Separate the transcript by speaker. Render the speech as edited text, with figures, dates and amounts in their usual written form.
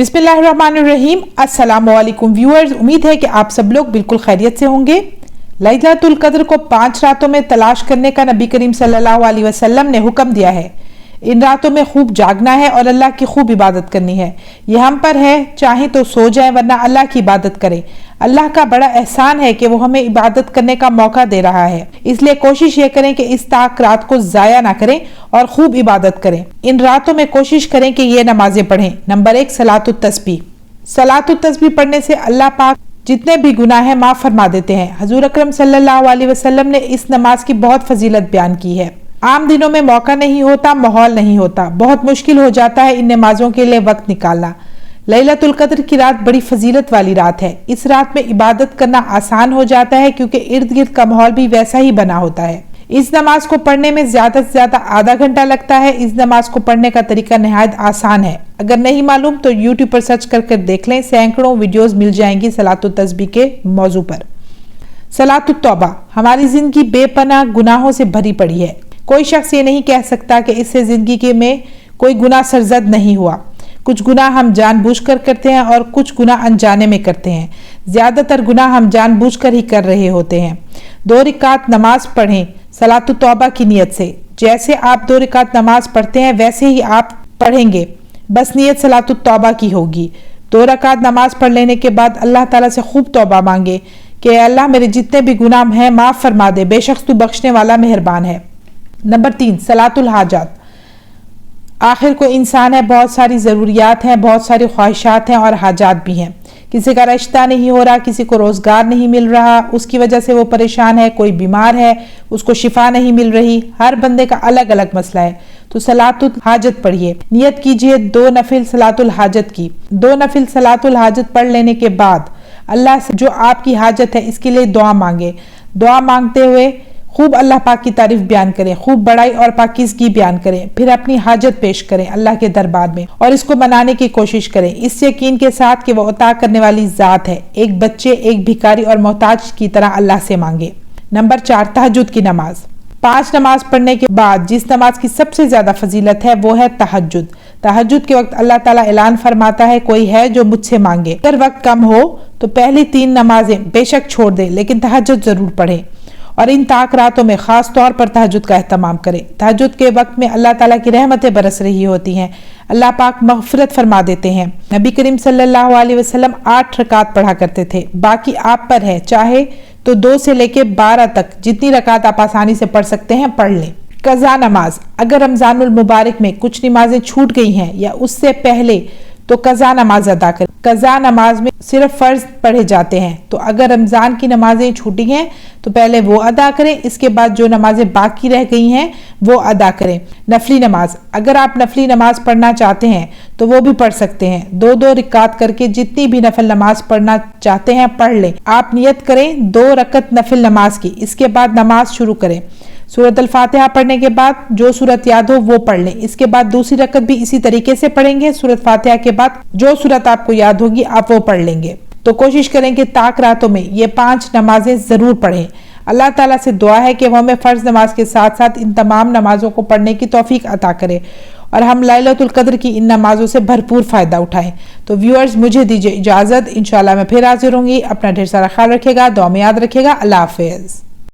Speaker 1: बिस्मिल्लाहिर्रहमानिर्रहीम। अस्सलामु अलैकुम व्यूअर्स, उम्मीद है कि आप सब लोग बिल्कुल खैरियत से होंगे। लैलतुल कद्र को 5 रातों में तलाश करने का नबी करीम सल्लल्लाहु अलैहि वसल्लम ने हुक्म दिया है। इन रातों में खूब जागना है और अल्लाह की खूब इबादत करनी है। ये हम पर है, चाहे तो सो जाए वरना अल्लाह की इबादत करें। अल्लाह का बड़ा एहसान है कि वो हमें इबादत करने का मौका दे रहा है, इसलिए कोशिश ये करें कि इस ताक रात को जाया ना करें और खूब इबादत करें। इन रातों में कोशिश करें कि ये नमाजें पढ़ें। नंबर 1, सलातुत तस्बीह। सलातुत तस्बीह पढ़ने से अल्लाह पाक जितने भी गुनाह हैं माफ फरमा देते हैं। हुजूर अकरम सल्लल्लाहु अलैहि वसल्लम ने इस नमाज की बहुत फजीलत बयान की है। आम दिनों में मौका नहीं होता, माहौल नहीं होता, बहुत मुश्किल हो जाता है इन नमाजों के लिए वक्त निकालना। लैलतुल कद्र की रात बड़ी फजीलत वाली रात है। इस रात में इबादत करना आसान हो जाता है क्योंकि इर्द गिर्द का माहौल भी वैसा ही बना होता है। इस नमाज को पढ़ने में ज्यादा से ज्यादा आधा घंटा लगता है। इस नमाज को पढ़ने का तरीका निहायत आसान है। अगर नहीं मालूम तो यूट्यूब पर सर्च कर देख लें, सैकड़ों वीडियोस मिल जाएंगी सलातुत तस्बीह के मौजू पर। सलातुत तौबा। हमारी जिंदगी बेपनाह गुनाहों से भरी पड़ी है। कोई शख्स ये नहीं कह सकता कि इससे जिंदगी में कोई गुनाह सरजद नहीं हुआ। कुछ गुनाह हम जानबूझकर करते हैं और कुछ गुनाह अनजाने में करते हैं। ज्यादातर गुनाह हम जानबूझकर ही कर रहे होते हैं। 2 रकात नमाज पढ़ें सलातुत तौबा की नियत से। जैसे आप 2 रकात नमाज पढ़ते हैं वैसे ही आप पढ़ेंगे, बस नियत सलातुत तौबा की होगी। 2 रकात नमाज पढ़ लेने के बाद अल्लाह ताला से खूब तौबा मांगे कि अल्लाह मेरे जितने भी गुनाह हैं माफ फरमा दे, बेशक तू बख्शने वाला मेहरबान है। नंबर 3, सलातुल हाजात। आखिर कोई इंसान है, बहुत सारी ज़रूरियात हैं, बहुत सारी ख्वाहिशात हैं और हाजात भी हैं। किसी का रिश्ता नहीं हो रहा, किसी को रोज़गार नहीं मिल रहा, उसकी वजह से वो परेशान है। कोई बीमार है, उसको शिफा नहीं मिल रही। हर बंदे का अलग अलग मसला है। तो सलातुल हाजत पढ़िए। नियत कीजिए 2 नफिल सलातुल हाजत की। 2 नफिल सलातुल हाजत पढ़ लेने के बाद अल्लाह से जो आपकी हाजत है इसके लिए दुआ मांगे। दुआ मांगते हुए खूब अल्लाह पाक की तारीफ बयान करें, खूब बड़ाई और पाकीज़गी बयान करें, फिर अपनी हाजत पेश करें अल्लाह के दरबार में और इसको मनाने की कोशिश करें, इस यकीन के साथ कि वो अता करने वाली ज़ात है। एक बच्चे, एक भिखारी और मोहताज की तरह अल्लाह से मांगे। नंबर 4, तहज्जुद की नमाज। 5 नमाज पढ़ने के बाद जिस नमाज की सबसे ज्यादा फजीलत है वो है तहज्जुद। तहज्जुद के वक्त अल्लाह ताला ऐलान फरमाता है, कोई है जो मुझसे मांगे। अगर वक्त कम हो तो पहली 3 नमाजें बेशक छोड़ दे, लेकिन तहज्जुद जरूर पढ़े और इन ताक रातों में खास तौर पर तहज्जुद का एहतमाम करें। तहज्जुद के वक्त में अल्लाह ताला की रहमतें बरस रही होती हैं, अल्लाह पाक मग़फ़िरत फरमा देते हैं। नबी करीम सल्लल्लाहु अलैहि वसल्लम 8 रकात पढ़ा करते थे। बाकी आप पर है, चाहे तो 2 से लेके 12 तक जितनी रकात आप आसानी से पढ़ सकते हैं पढ़ लें। कज़ा नमाज। अगर रमज़ानुल मुबारक में कुछ नमाजें छूट गई हैं या उससे पहले तो कज़ा नमाज अदा करें। कज़ा नमाज में सिर्फ फ़र्ज पढ़े जाते हैं, तो अगर रमज़ान की नमाजें छूटी हैं तो पहले वो अदा करें, इसके बाद जो नमाजें बाकी रह गई हैं वो अदा करें। नफली नमाज। अगर आप नफली नमाज पढ़ना चाहते हैं तो वो भी पढ़ सकते हैं। 2-2 रकात करके जितनी भी नफल नमाज पढ़ना चाहते हैं पढ़ लें। आप नियत करें 2 रकत नफिल नमाज की, इसके बाद नमाज शुरू करें। सूरत अल फातिहा पढ़ने के बाद जो सूरत याद हो वो पढ़ लें। इसके बाद दूसरी रकत भी इसी तरीके से पढ़ेंगे। सूरत फातिहा के बाद जो सूरत आपको याद होगी आप वो पढ़ लेंगे। तो कोशिश करें कि ताक रातों में ये 5 नमाजें जरूर पढ़ें। अल्लाह ताला से दुआ है कि वो हमें फ़र्ज नमाज के साथ साथ इन तमाम नमाजों को पढ़ने की तौफीक अता करे और हम लैलतुल कद्र की इन नमाजों से भरपूर फ़ायदा उठाएं। तो व्यूअर्स, मुझे दीजिए इजाज़त। इंशाल्लाह मैं फिर हाजिर होंगी। अपना ढेर सारा ख्याल रखिएगा, दुआ में याद रखिएगा। अल्लाह हाफ़िज़।